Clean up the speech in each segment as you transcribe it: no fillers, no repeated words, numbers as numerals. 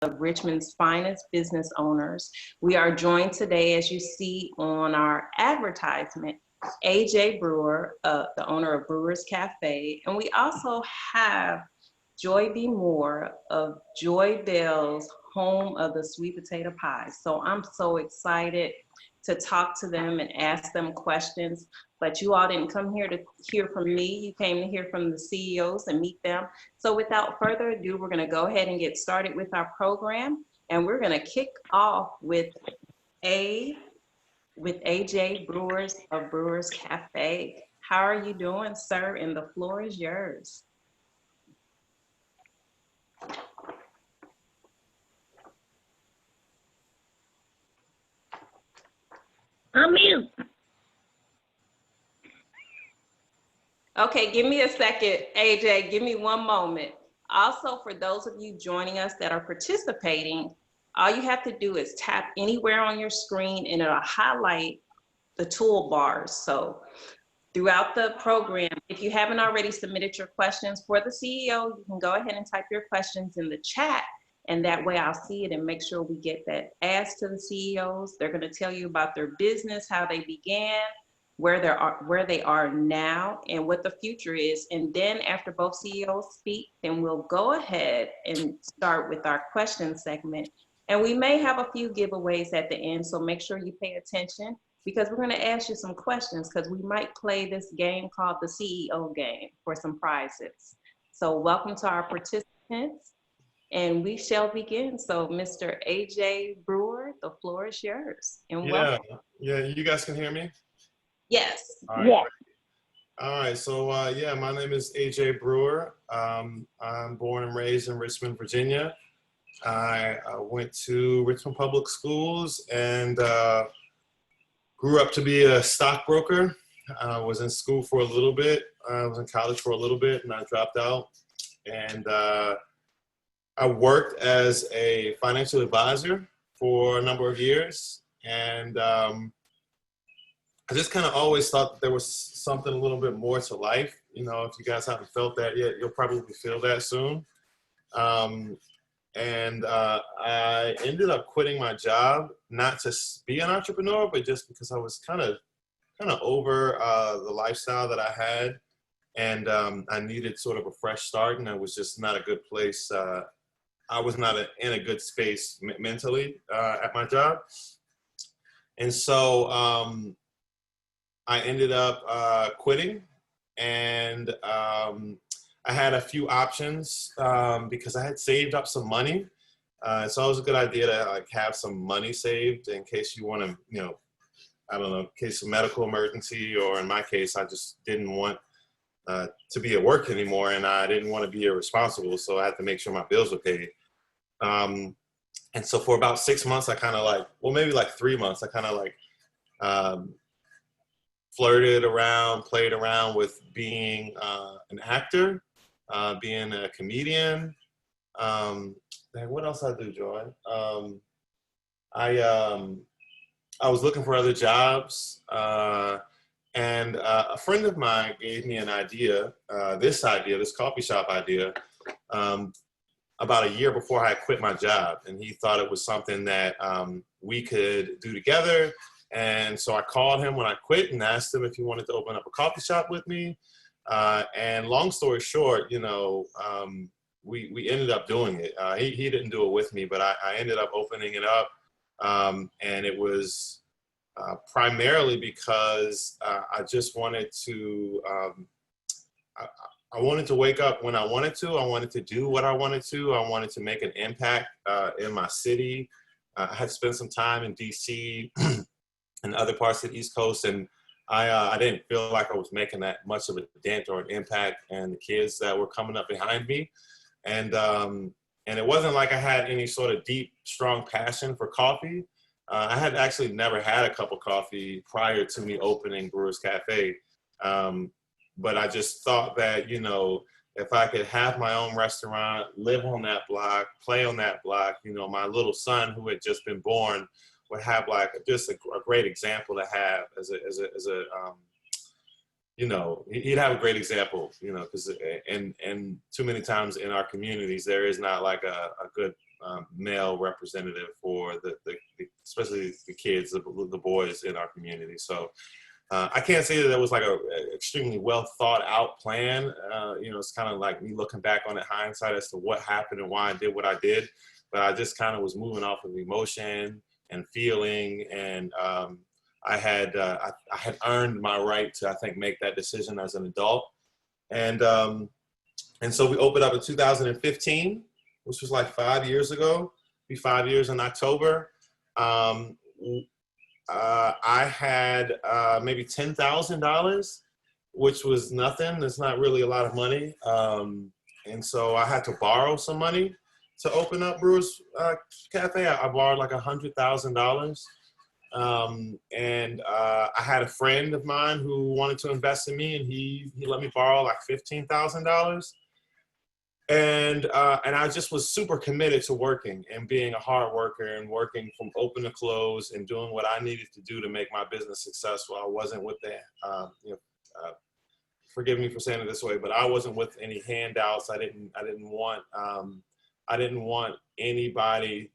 of Richmond's finest business owners. We are joined today, as you see on our advertisement, AJ Brewer, the owner of Brewers Café, and we also have Joy B. Moore of Joybells, home of the sweet potato pies. So I'm so excited to talk to them and ask them questions, but you all didn't come here to hear from me. You came to hear from the CEOs and meet them. So without further ado, we're gonna go ahead and get started with our program, and we're gonna kick off with AJ Brewers of Brewers Café. How are you doing, sir? And the floor is yours. I'm mute. Okay, give me a second, AJ, give me one moment. Also, for those of you joining us that are participating, all you have to do is tap anywhere on your screen and it'll highlight the toolbars. So throughout the program, if you haven't already submitted your questions for the CEO, you can go ahead and type your questions in the chat, and that way I'll see it and make sure we get that asked to the CEOs. They're gonna tell you about their business, how they began, where they are now, and what the future is. And then after both CEOs speak, then we'll go ahead and start with our question segment. And we may have a few giveaways at the end, so make sure you pay attention, because we're gonna ask you some questions, because we might play this game called the CEO game for some prizes. So welcome to our participants, and we shall begin. So Mr. AJ Brewer, the floor is yours. And welcome. Yeah, you guys can hear me? Yes. All right. Yeah. All right, so yeah, my name is AJ Brewer. I'm born and raised in Richmond, Virginia. I went to Richmond Public Schools and grew up to be a stockbroker. I was in school for a little bit. I was in college for a little bit and I dropped out. And I worked as a financial advisor for a number of years. And I just kind of always thought that there was something a little bit more to life. You know, if you guys haven't felt that yet, you'll probably feel that soon. I ended up quitting my job, not to be an entrepreneur, but just because I was kind of over the lifestyle that I had, and I needed sort of a fresh start, and it was just not a good place. I was not in a good space mentally at my job, and so I ended up quitting, and I had a few options because I had saved up some money. It's always a good idea to like have some money saved in case you want to, you know, I don't know, in case of medical emergency, or in my case, I just didn't want to be at work anymore, and I didn't want to be irresponsible, so I had to make sure my bills were paid. And so for about 6 months, I kind of like, well, maybe like 3 months, I kind of like flirted around, played around with being an actor, being a comedian. What else I do, Joy? I was looking for other jobs, and a friend of mine gave me an idea, this coffee shop idea, about a year before I quit my job, and he thought it was something that we could do together. And so I called him when I quit and asked him if he wanted to open up a coffee shop with me. And long story short, you know, we ended up doing it. He didn't do it with me, but I ended up opening it up. And it was primarily because I just wanted to, I wanted to wake up when I wanted to. I wanted to do what I wanted to. I wanted to make an impact in my city. I had spent some time in DC and other parts of the East Coast, and I didn't feel like I was making that much of a dent or an impact in the kids that were coming up behind me. And it wasn't like I had any sort of deep, strong passion for coffee. I had actually never had a cup of coffee prior to me opening Brewers Café. But I just thought that, you know, if I could have my own restaurant, live on that block, play on that block, you know, my little son who had just been born would have like just a great example to have as a you know, he'd have a great example, you know, because and too many times in our communities there is not like a good male representative for the especially the kids, the boys in our community. So I can't say that it was like a extremely well thought out plan. It's kind of like me looking back on it, hindsight as to what happened and why I did what I did. But I just kind of was moving off of emotion and feeling, and I had earned my right to, I think, make that decision as an adult. And so we opened up in 2015, which was like 5 years ago. Be 5 years in October. I had maybe $10,000, which was nothing. It's not really a lot of money. And so I had to borrow some money to open up Brewers Cafe. I borrowed like $100,000. I had a friend of mine who wanted to invest in me, and he let me borrow like $15,000. And I just was super committed to working and being a hard worker and working from open to close and doing what I needed to do to make my business successful. I wasn't with the, forgive me for saying it this way, but I wasn't with any handouts. I didn't want anybody.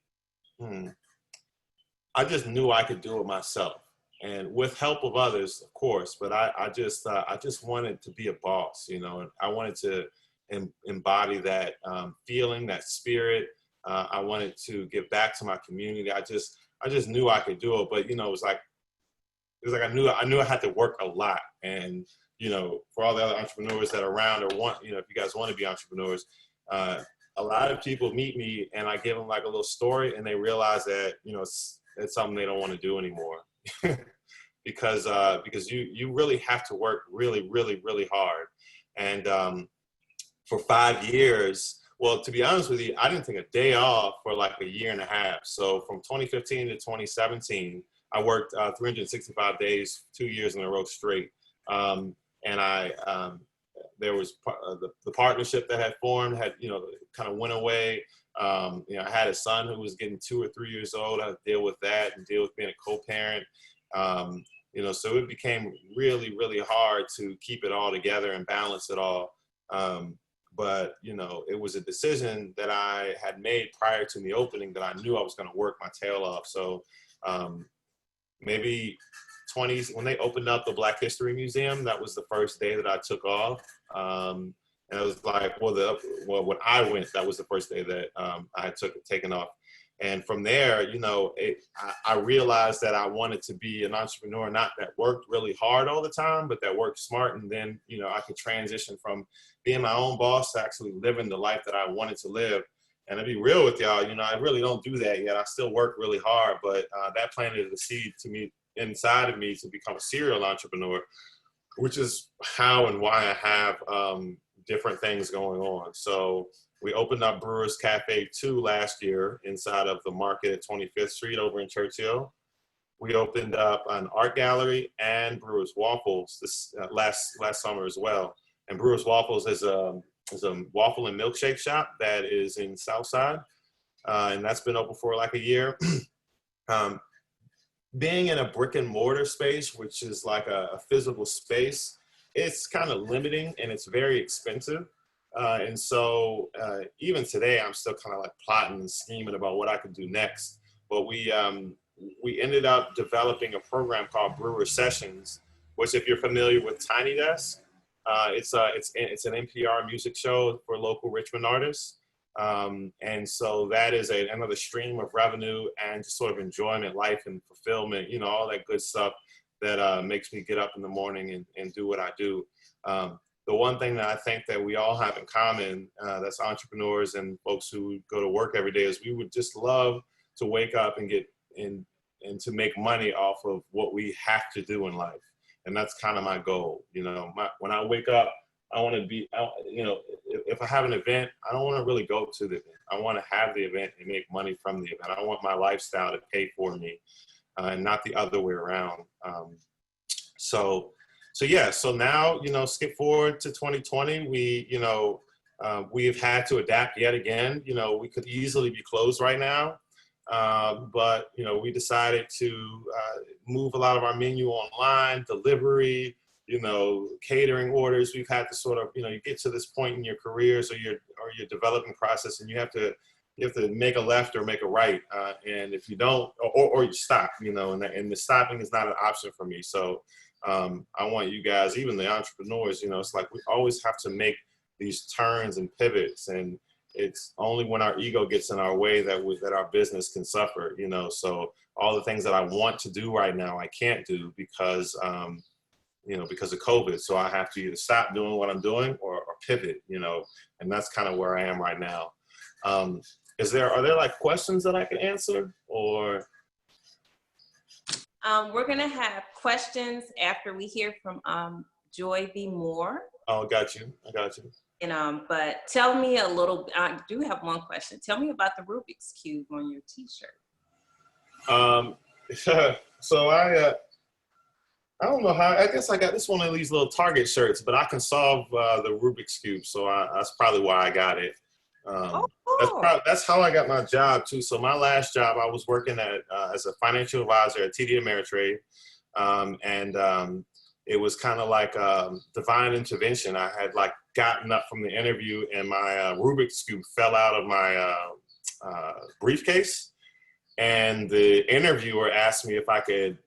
I just knew I could do it myself, and with help of others, of course. But I just wanted to be a boss, and I wanted to embody that feeling, that spirit. I wanted to give back to my community. I just knew I could do it. But it was like I knew I had to work a lot. And for all the other entrepreneurs that are around or want, if you guys want to be entrepreneurs, a lot of people meet me and I give them like a little story, and they realize that it's something they don't want to do anymore. because you really have to work really, really, really hard. And for 5 years, well, to be honest with you, I didn't take a day off for like a year and a half. So from 2015 to 2017, I worked 365 days, 2 years in a row straight. There was the partnership that had formed had, kind of went away. I had a son who was getting 2 or 3 years old. I had to deal with that and deal with being a co-parent. So it became really, really hard to keep it all together and balance it all. But it was a decision that I had made prior to me opening that I knew I was going to work my tail off. So maybe 20s, when they opened up the Black History Museum, that was the first day that I took off. And it was like, when I went, that was the first day that I had taken off. And from there, I realized that I wanted to be an entrepreneur, not that worked really hard all the time, but that worked smart. And then, I could transition from being my own boss to actually living the life that I wanted to live. And to be real with y'all, I really don't do that yet. I still work really hard, but that planted the seed to me inside of me to become a serial entrepreneur, which is how and why I have different things going on. So we opened up Brewers Cafe 2 last year inside of the market at 25th Street over in Churchill. We opened up an art gallery and Brewers Waffles this last summer as well. And Brewers Waffles is a waffle and milkshake shop that is in Southside, and that's been open for like a year. Being in a brick and mortar space, which is like a physical space, it's kind of limiting and it's very expensive. And so even today, I'm still kind of like plotting and scheming about what I could do next. But we ended up developing a program called Brewer Sessions, which, if you're familiar with Tiny Desk, it's an NPR music show for local Richmond artists. And so that is another stream of revenue and just sort of enjoyment, life and fulfillment, all that good stuff that makes me get up in the morning and do what I do. The one thing that I think that we all have in common, that's entrepreneurs and folks who go to work every day, is we would just love to wake up and get in and to make money off of what we have to do in life. And that's kind of my goal. When I wake up, I want to be, if I have an event, I don't want to really go to the event. I want to have the event and make money from the event. I want my lifestyle to pay for me and not the other way around. So now, skip forward to 2020, we've had to adapt yet again. We could easily be closed right now. But we decided to move a lot of our menu online, delivery, catering orders. We've had to sort of, you get to this point in your careers or your development process, and you have to you have to make a left or make a right. And if you don't, or you stop, you know, and the stopping is not an option for me. So I want you guys, even the entrepreneurs, you know, it's like we always have to make these turns and pivots, and it's only when our ego gets in our way that our business can suffer, you know. So all the things that I want to do right now, I can't do because, you know, because of COVID. So I have to either stop doing what I'm doing or pivot, you know, and that's kind of where I am right now. Are there like questions that I can answer, or? We're gonna have questions after we hear from Joy B. Moore. Oh, I got you. And but tell me a little. I do have one question. Tell me about the Rubik's Cube on your T-shirt. So I don't know how. I guess I got this one of these little Target shirts, but I can solve the Rubik's Cube, so that's probably why I got it. That's how I got my job too. So my last job, I was working as a financial advisor at TD Ameritrade, and it was kind of like divine intervention. I had like gotten up from the interview, and my Rubik's Cube fell out of my briefcase, and the interviewer asked me if I could.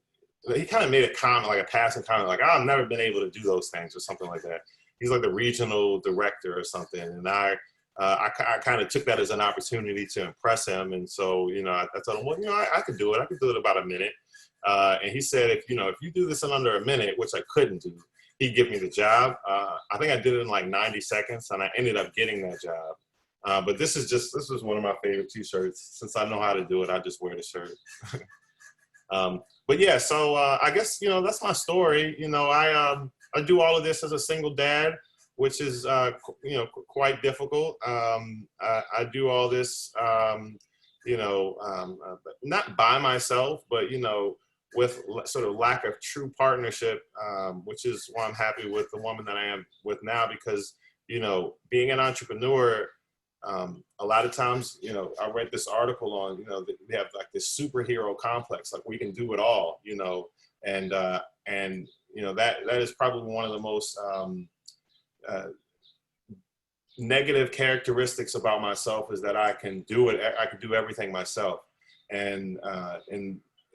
He kind of made a comment, like a passing comment, like, I've never been able to do those things or something like that. He's like the regional director or something, and I kind of took that as an opportunity to impress him. And so, you know, I told him, well, you know, I could do it. I could do it about a minute. And he said, if you do this in under a minute, which I couldn't do, he'd give me the job. I think I did it in like 90 seconds, and I ended up getting that job. But this was one of my favorite T-shirts. Since I know how to do it, I just wear the shirt. But yeah, so I guess, you know, that's my story. You know, I do all of this as a single dad, which is, you know, quite difficult. I do all this, you know, not by myself, but, you know, with sort of lack of true partnership, which is why I'm happy with the woman that I am with now, because, you know, being an entrepreneur, a lot of times, you know, I read this article on, you know, they have like this superhero complex, like we can do it all, you know, and you know, that is probably one of the most negative characteristics about myself, is that I can do it. I can do everything myself. And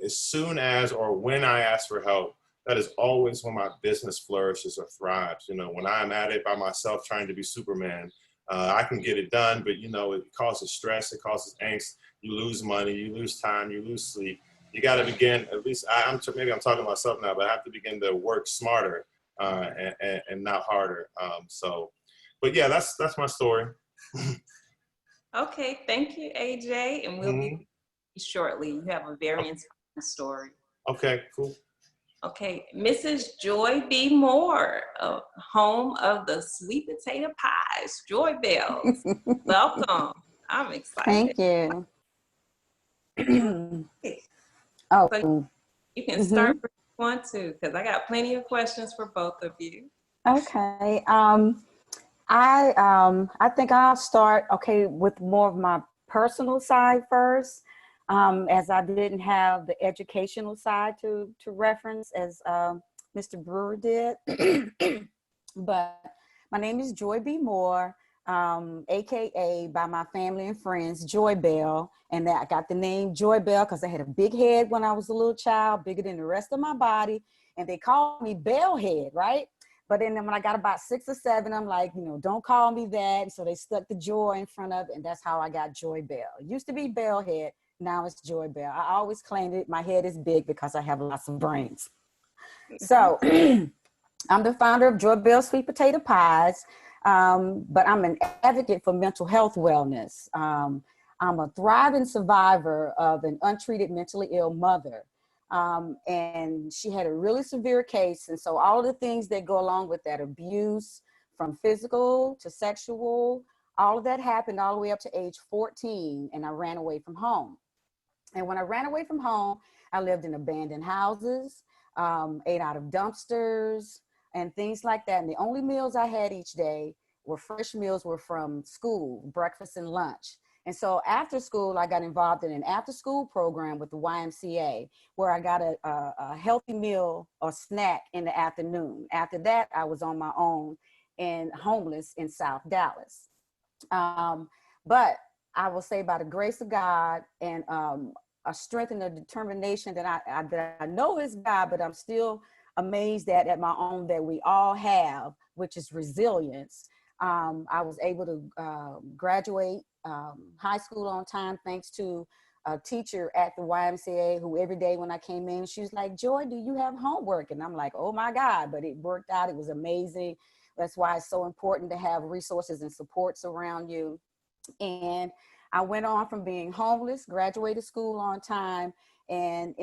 as soon as, or when I ask for help, that is always when my business flourishes or thrives. You know, when I'm at it by myself trying to be Superman, I can get it done, but, you know, it causes stress, it causes angst. You lose money, you lose time, you lose sleep. You got to begin, at least maybe I'm talking to myself now, but I have to begin to work smarter and not harder. But yeah, that's my story. Okay, thank you, AJ, and we'll be shortly. You have a very inspiring story. Okay, cool. Okay, Mrs. Joy B. Moore, home of the sweet potato pies, Joybells. Welcome. I'm excited. Thank you. Oh, so you can start if you want to, because I got plenty of questions for both of you. Okay. I think I'll start, with more of my personal side first, as I didn't have the educational side to reference as Mr. Brewer did. But my name is Joy B. Moore, AKA by my family and friends, Joybell. And I got the name Joybell because I had a big head when I was a little child, bigger than the rest of my body. And they called me Bell Head, right? But then when I got about 6 or 7, I'm like, you know, don't call me that. So they stuck the Joy in front of it, and that's how I got Joybell. It used to be Bell Head, now it's Joybell. I always claimed it. My head is big because I have lots of brains. So I'm the founder of Joybell Sweet Potato Pies, but I'm an advocate for mental health wellness. I'm a thriving survivor of an untreated mentally ill mother. And she had a really severe case. And so all of the things that go along with that, abuse from physical to sexual, all of that happened all the way up to age 14. And I ran away from home. And when I ran away from home, I lived in abandoned houses, ate out of dumpsters and things like that. And the only meals I had each day were fresh meals were from school, breakfast and lunch. And so after school, I got involved in an after school program with the YMCA, where I got a healthy meal or snack in the afternoon. After that, I was on my own and homeless in South Dallas. But I will say by the grace of God and a strength and a determination that I know is God, but I'm still amazed at my own that we all have, which is resilience. I was able to graduate high school on time thanks to a teacher at the YMCA who every day when I came in, she was like, Joy, do you have homework? And I'm like, oh my God, but it worked out. It was amazing. That's why it's so important to have resources and supports around you. And I went on from being homeless, graduated school on time. And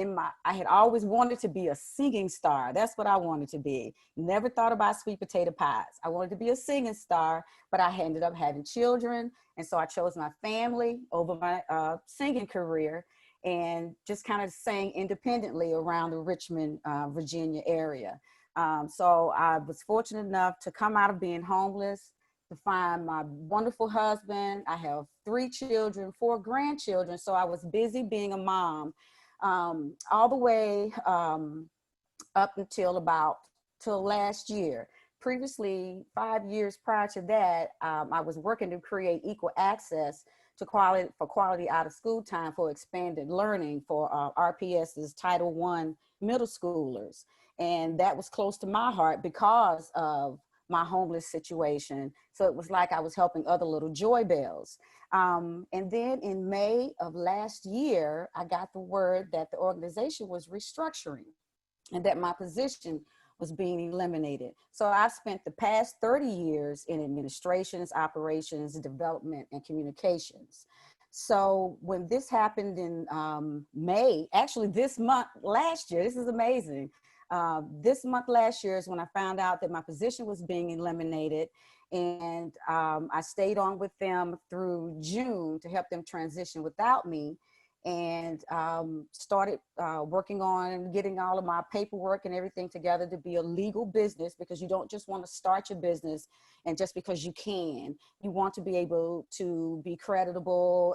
I had always wanted to be a singing star. That's what I wanted to be. Never thought about sweet potato pies. I wanted to be a singing star, but I ended up having children. And so I chose my family over my singing career and just kind of sang independently around the Richmond, Virginia area. So I was fortunate enough to come out of being homeless, to find my wonderful husband. I have 3 children, 4 grandchildren. So I was busy being a mom all the way up until till last year. Previously, 5 years prior to that, I was working to create equal access to quality out of school time for expanded learning for RPS's Title I middle schoolers. And that was close to my heart because of my homeless situation. So it was like I was helping other little Joybells. And then in May of last year, I got the word that the organization was restructuring and that my position was being eliminated. So I've spent the past 30 years in administrations, operations, development, and communications. So when this happened in May, actually this month last year, this is amazing. This month last year is when I found out that my position was being eliminated. And I stayed on with them through June to help them transition without me, and started working on getting all of my paperwork and everything together to be a legal business, because you don't just want to start your business and just because you can. You want to be able to be creditable.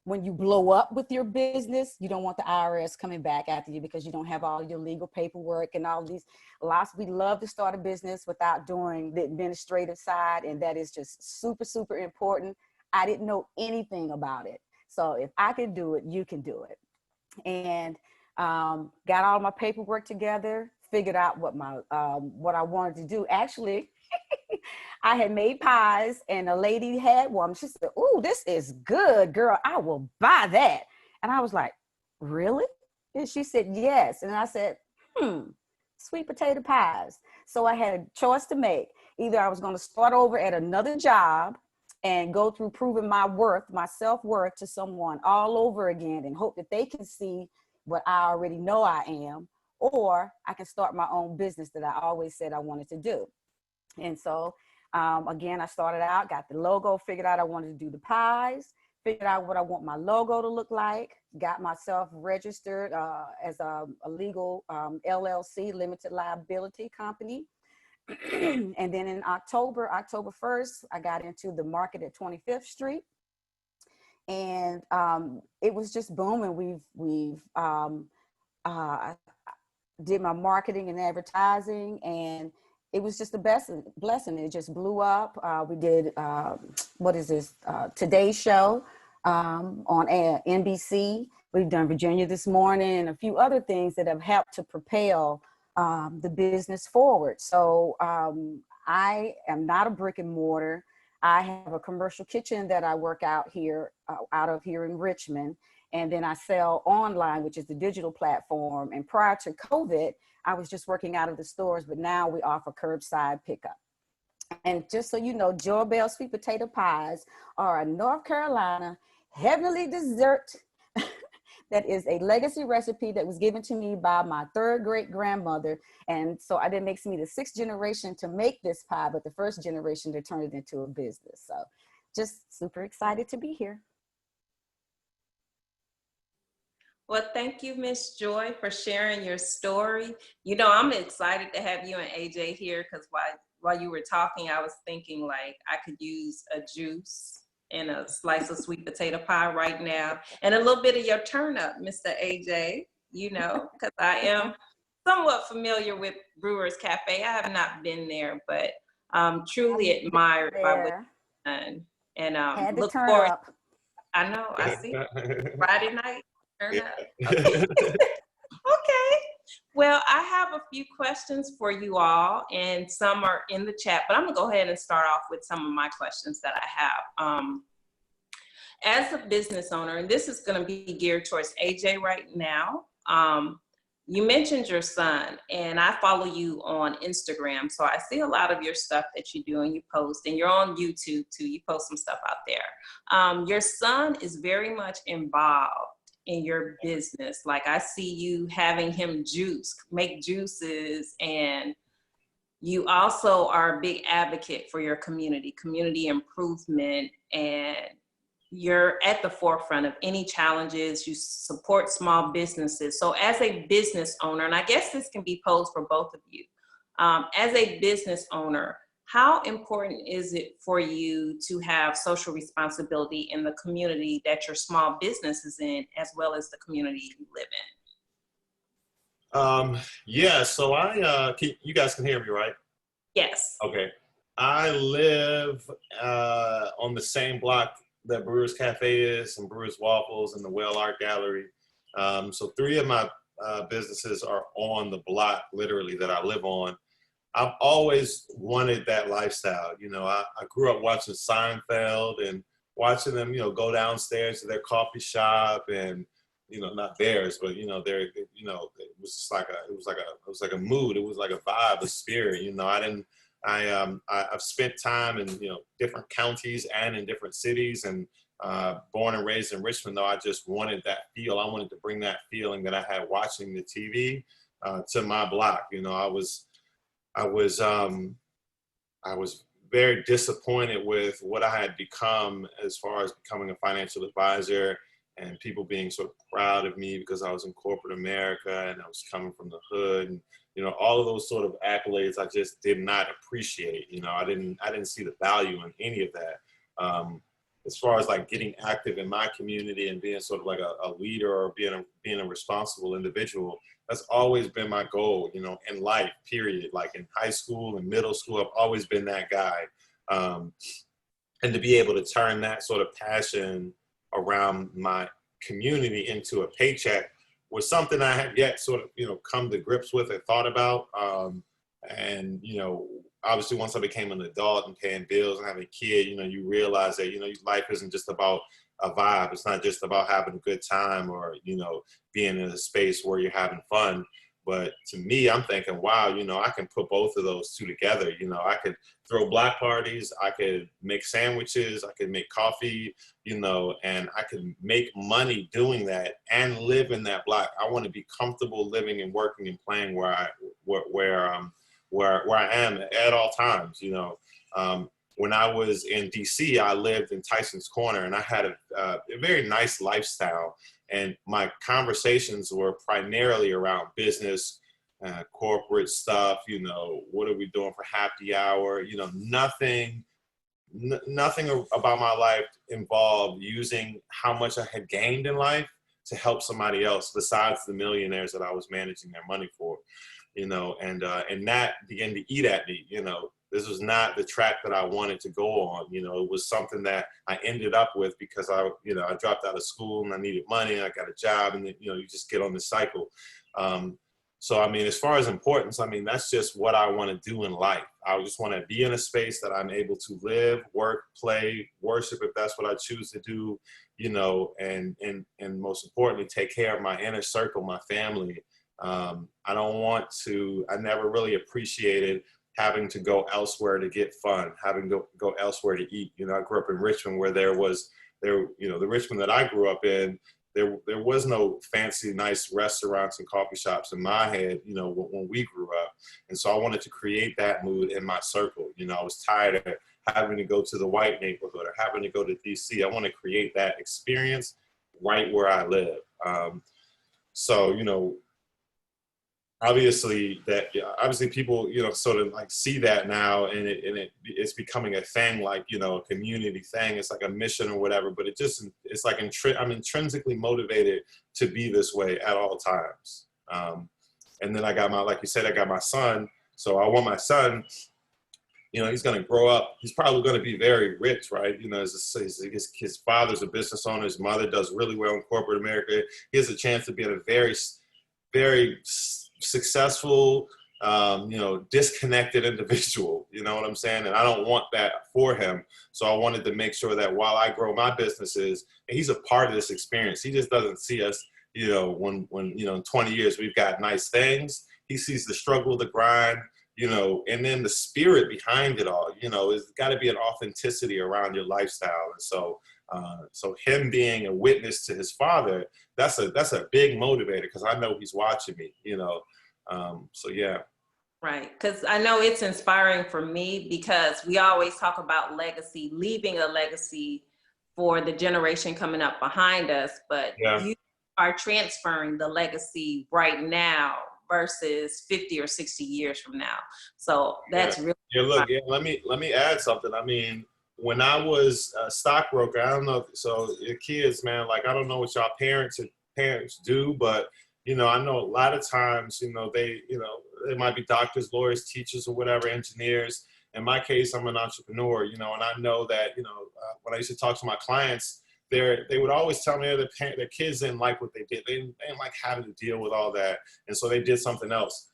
When you blow up with your business, you don't want the IRS coming back after you because you don't have all your legal paperwork and all these lots. We love to start a business without doing the administrative side, and that is just super, super important. I didn't know anything about it. So if I could do it, you can do it. And got all my paperwork together, figured out what I wanted to do. Actually, I had made pies and a lady had one. She said, "Oh, this is good, girl. I will buy that." And I was like, "Really?" And she said, "Yes." And I said, sweet potato pies. So I had a choice to make. Either I was going to start over at another job and go through proving my worth, my self-worth to someone all over again and hope that they can see what I already know I am, or I can start my own business that I always said I wanted to do. And so, again, I started out, got the logo, figured out I wanted to do the pies, figured out what I want my logo to look like, got myself registered as a legal LLC, limited liability company. And then in October 1st, I got into the market at 25th Street. And it was just booming. We've did my marketing and advertising, and it was just a blessing. It just blew up. We did, Today's Show on NBC. We've done Virginia This Morning and a few other things that have helped to propel the business forward. So I am not a brick and mortar. I have a commercial kitchen that I work out of here in Richmond. And then I sell online, which is the digital platform. And prior to COVID, I was just working out of the stores, but now we offer curbside pickup. And just so you know, Joybells sweet potato pies are a North Carolina heavenly dessert that is a legacy recipe that was given to me by my 3rd great grandmother. And so that makes me the 6th generation to make this pie, but the 1st generation to turn it into a business. So just super excited to be here. Well, thank you, Miss Joy, for sharing your story. You know, I'm excited to have you and AJ here because while you were talking, I was thinking like I could use a juice and a slice of sweet potato pie right now and a little bit of your turnip, Mr. AJ, you know, because I am somewhat familiar with Brewers Café. I have not been there, but truly admired by what you've done. And Had to look turn forward. up. I know, I see. Friday night, turn up. Yeah. Okay. Well, I have a few questions for you all, and some are in the chat, but I'm gonna go ahead and start off with some of my questions that I have. As a business owner, and this is gonna be geared towards AJ right now, you mentioned your son, and I follow you on Instagram, so I see a lot of your stuff that you do and you post, and you're on YouTube too, you post some stuff out there. Your son is very much involved in your business. Like I see you having him make juices, and you also are a big advocate for your community improvement, and you're at the forefront of any challenges. You support small businesses. So as a business owner, and I guess this can be posed for both of you, as a business owner, how important is it for you to have social responsibility in the community that your small business is in, as well as the community you live in? Yeah, so you guys can hear me, right? Yes. Okay. I live on the same block that Brewers Café is, and Brewers Waffles, and the Whale Art Gallery. So 3 of my businesses are on the block, literally, that I live on. I've always wanted that lifestyle. You know, I grew up watching Seinfeld and watching them, you know, go downstairs to their coffee shop, and, you know, not theirs, but, you know, it was just like it was like a mood. It was like a vibe, a spirit. You know, I've spent time in, you know, different counties and in different cities, and born and raised in Richmond, though I just wanted that feel. I wanted to bring that feeling that I had watching the TV to my block. You know, I was very disappointed with what I had become as far as becoming a financial advisor, and people being sort of proud of me because I was in corporate America and I was coming from the hood, and, you know, all of those sort of accolades I just did not appreciate. You know, I didn't see the value in any of that. As far as like getting active in my community and being sort of like a leader, or being a responsible individual, that's always been my goal, you know, in life, period. Like in high school and middle school, I've always been that guy. And to be able to turn that sort of passion around my community into a paycheck was something I had yet sort of, you know, come to grips with and thought about. And, you know, obviously once I became an adult and paying bills and having a kid, you know, you realize that, you know, life isn't just about a vibe. It's not just about having a good time, or, you know, being in a space where you're having fun. But to me, I'm thinking, wow, you know, I can put both of those two together. You know, I could throw block parties, I could make sandwiches, I could make coffee, you know, and I could make money doing that and live in that block. I want to be comfortable living and working and playing where I am at all times. You know, when I was in DC, I lived in Tyson's Corner, and I had a very nice lifestyle. And my conversations were primarily around business, corporate stuff. You know, what are we doing for happy hour? You know, nothing about my life involved using how much I had gained in life to help somebody else besides the millionaires that I was managing their money for. You know, and that began to eat at me. You know, this was not the track that I wanted to go on. You know, it was something that I ended up with because I dropped out of school and I needed money, and I got a job, and then, you know, you just get on this cycle. So, I mean, as far as importance, I mean, that's just what I want to do in life. I just want to be in a space that I'm able to live, work, play, worship, if that's what I choose to do, you know, and most importantly, take care of my inner circle, my family. I never really appreciated having to go elsewhere to get fun, having to go elsewhere to eat. You know, I grew up in Richmond, where the Richmond that I grew up in, there was no fancy, nice restaurants and coffee shops in my head, you know, when we grew up. And so I wanted to create that mood in my circle. You know, I was tired of having to go to the white neighborhood or having to go to DC. I want to create that experience right where I live. So, you know, obviously people, you know, sort of like see that now, and it's becoming a thing, like, you know, a community thing. It's like a mission or whatever, but it's like I'm intrinsically motivated to be this way at all times. And then like you said, I got my son. So I want my son, he's going to grow up. He's probably going to be very rich, right? His father's a business owner. His mother does really well in corporate America. He has a chance to be a very, very successful, disconnected individual. You know what I'm saying? And I don't want that for him. So I wanted to make sure that while I grow my businesses, and he's a part of this experience. He just doesn't see us, when in 20 years we've got nice things. He sees the struggle, the grind, and then the spirit behind it all. It's got to be an authenticity around your lifestyle. And so him being a witness to his father, that's a big motivator, because I know he's watching me. So yeah. Right, because I know it's inspiring for me, because we always talk about legacy, leaving a legacy for the generation coming up behind us, but you are transferring the legacy right now versus 50 or 60 years from now. So that's really let me add something. I mean, when I was a stockbroker, I don't know, so your kids, man, like, I don't know what y'all parents do, but I know a lot of times, they might be doctors, lawyers, teachers, or whatever, engineers. In my case, I'm an entrepreneur, and I know that, when I used to talk to my clients, they would always tell me that their kids didn't like what they did. They didn't like having to deal with all that. And so they did something else.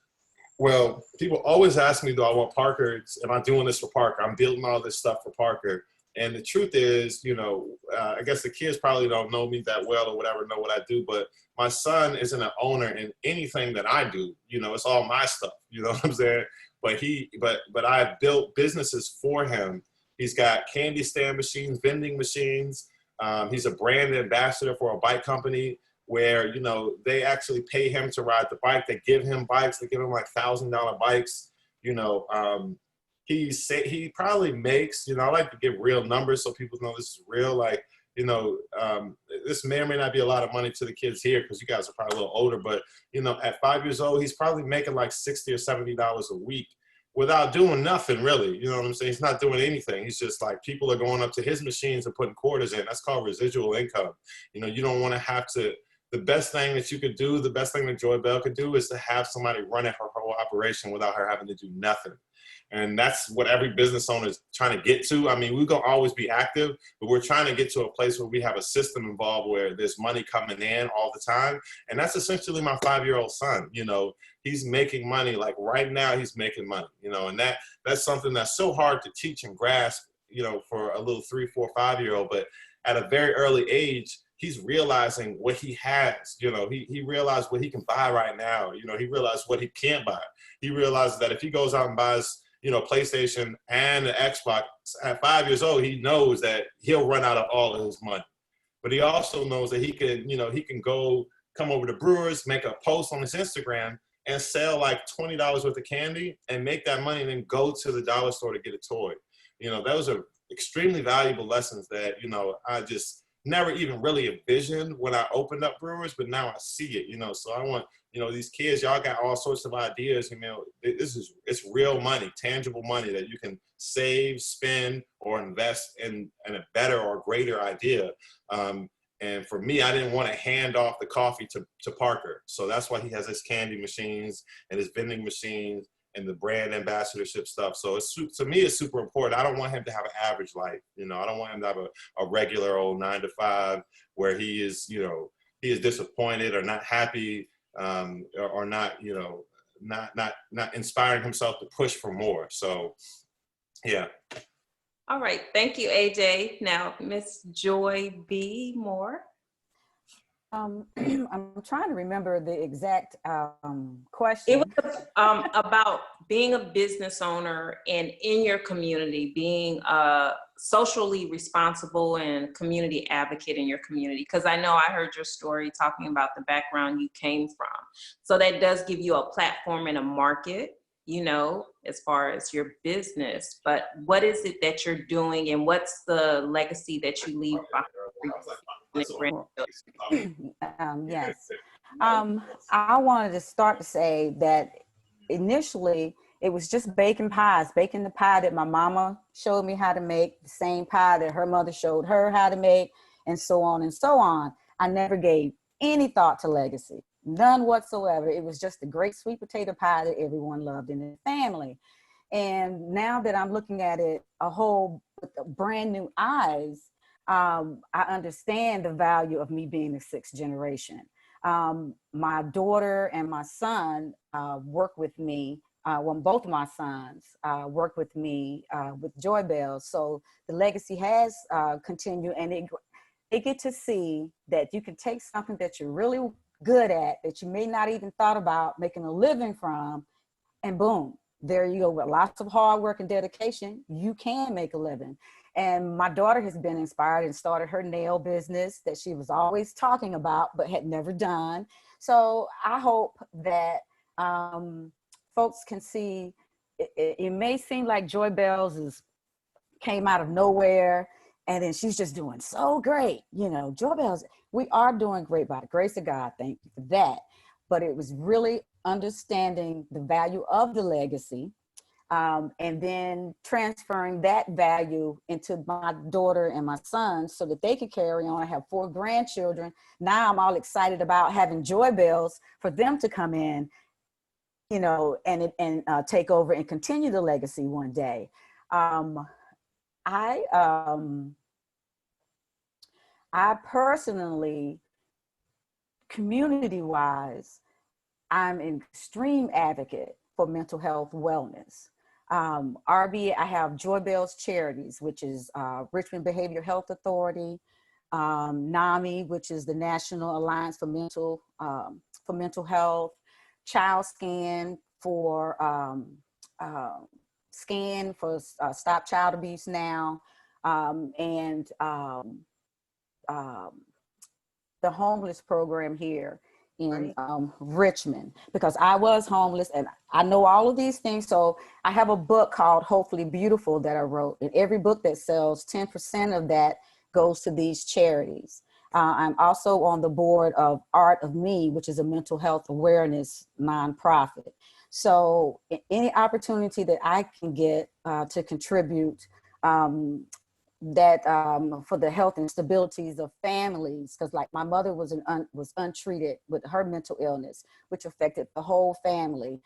Well, people always ask me, do I want Parker? Am I doing this for Parker? I'm building all this stuff for Parker. And the truth is, I guess the kids probably don't know me that well or whatever, know what I do, but my son isn't an owner in anything that I do. It's all my stuff, you know what I'm saying? But I've built businesses for him. He's got candy stand machines, vending machines. He's a brand ambassador for a bike company where, they actually pay him to ride the bike. They give him bikes. They give him like $1,000 bikes. He probably makes, I like to give real numbers so people know this is real. Like, this may or may not be a lot of money to the kids here, because you guys are probably a little older, but, at 5 years old, he's probably making like $60 or $70 a week without doing nothing really. You know what I'm saying? He's not doing anything. He's just like, people are going up to his machines and putting quarters in. That's called residual income. You don't want to have to, the best thing that you could do, the best thing that Joybell could do is to have somebody running her whole operation without her having to do nothing. And that's what every business owner is trying to get to. I mean, we're going to always be active, but we're trying to get to a place where we have a system involved where there's money coming in all the time. And that's essentially my 5-year-old son. He's making money. Like right now, he's making money, and that's something that's so hard to teach and grasp, for a little 3, 4, 5-year-old. But at a very early age, he's realizing what he has. He realized what he can buy right now. He realized what he can't buy. He realizes that if he goes out and buys, PlayStation and an Xbox at 5 years old, he knows that he'll run out of all of his money. But he also knows that he can go come over to Brewers, make a post on his Instagram and sell like $20 worth of candy and make that money and then go to the dollar store to get a toy. Those are extremely valuable lessons that, I just never even really envisioned when I opened up Brewers, but now I see it, so I want, these kids, y'all got all sorts of ideas, it's real money, tangible money that you can save, spend, or invest in a better or greater idea. And for me, I didn't want to hand off the coffee to Parker. So that's why he has his candy machines and his vending machines and the brand ambassadorship stuff. So to me, it's super important. I don't want him to have an average life. I don't want him to have a regular old 9-to-5 where he is disappointed or not happy, or not, not inspiring himself to push for more. So, yeah. All right. Thank you, AJ. Now, Miss Joy B. Moore. I'm trying to remember the exact question. It was about being a business owner and in your community, being socially responsible and community advocate in your community. Because I know I heard your story talking about the background you came from. So that does give you a platform in a market, as far as your business. But what is it that you're doing and what's the legacy that you leave behind? Yes. I wanted to start to say that initially it was just baking the pie that my mama showed me how to make, the same pie that her mother showed her how to make, and so on and so on. I never gave any thought to legacy, none whatsoever. It was just a great sweet potato pie that everyone loved in the family. And now that I'm looking at it a whole with brand new eyes, I understand the value of me being the sixth generation. My daughter and my son work with me. Well, both of my sons work with me with Joybells. So the legacy has continued, and they get to see that you can take something that you're really good at, that you may not even thought about making a living from, and boom, there you go. With lots of hard work and dedication, you can make a living. And my daughter has been inspired and started her nail business that she was always talking about, but had never done. So I hope that folks can see, it may seem like Joybells came out of nowhere, and then she's just doing so great. You know, Joybells, we are doing great by the grace of God. Thank you for that. But it was really understanding the value of the legacy, and then transferring that value into my daughter and my son so that they can carry on. I have 4 grandchildren. Now I'm all excited about having Joybells for them to come in, you know, and take over and continue the legacy one day. I personally, community-wise, I'm an extreme advocate for mental health wellness. RB, I have Joybells Charities, which is Richmond Behavioral Health Authority, NAMI, which is the National Alliance for Mental Health, Child Scan for Stop Child Abuse Now, and the homeless program here in Richmond, because I was homeless and I know all of these things. So I have a book called Hopefully Beautiful that I wrote, and every book that sells, 10% of that goes to these charities. I'm also on the board of Art of Me, which is a mental health awareness nonprofit. So any opportunity that I can get to contribute that for the health and stabilities of families, because like my mother was untreated with her mental illness, which affected the whole family.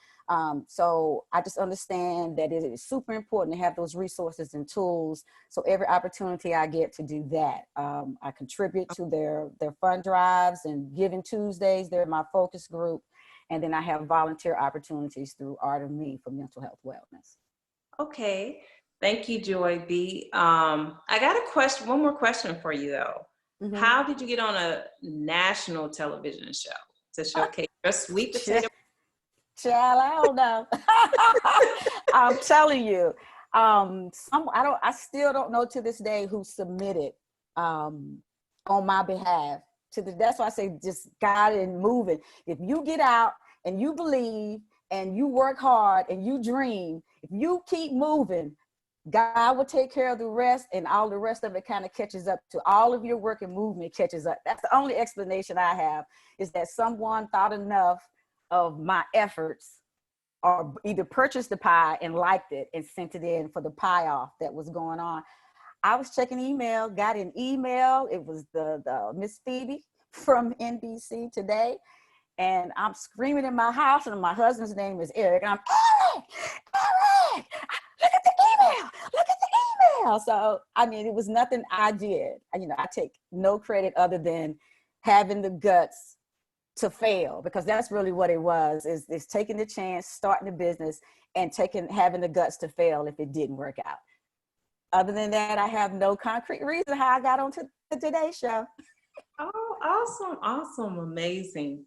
So I just understand that it is super important to have those resources and tools. So every opportunity I get to do that, I contribute to their fund drives and Giving Tuesdays. They're my focus group. And then I have volunteer opportunities through Art of Me for mental health wellness. Okay. Thank you, Joy B. I got one more question for you though. Mm-hmm. How did you get on a national television show to showcase your sweet potato? Child, I don't know. I'm telling you, I still don't know to this day who submitted on my behalf. That's why I say just God and moving. If you get out and you believe and you work hard and you dream, if you keep moving, God will take care of the rest, and all the rest of it kind of catches up to all of your work and movement catches up. That's the only explanation I have, is that someone thought enough of my efforts, or either purchased the pie and liked it and sent it in for the pie off that was going on. I was checking email, got an email. It was the Miss Phoebe from NBC Today. And I'm screaming in my house, and my husband's name is Eric. And I'm, Eric, look at the email, look at the email. So, I mean, it was nothing I did. You know, I take no credit other than having the guts to fail, because that's really what it was, is taking the chance, starting the business, and having the guts to fail if it didn't work out. Other than that, I have no concrete reason how I got onto the Today Show. Oh, awesome, awesome, amazing.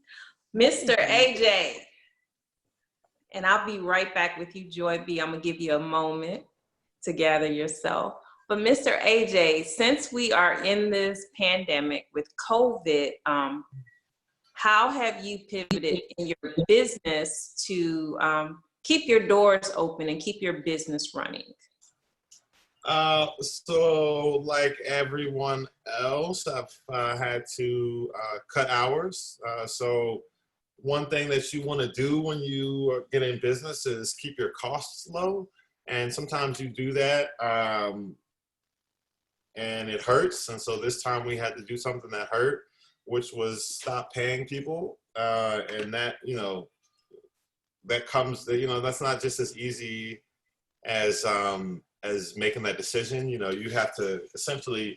Mr. AJ, and I'll be right back with you, Joy B. I'm gonna give you a moment to gather yourself. But Mr. AJ, since we are in this pandemic with COVID, how have you pivoted in your business to keep your doors open and keep your business running? So like everyone else, I've had to cut hours. So one thing that you want to do when you get in business is keep your costs low. And sometimes you do that and it hurts. And so this time we had to do something that hurt, which was stop paying people. And that, you know, that comes, you know, that's not just as easy as making that decision. You know, you have to essentially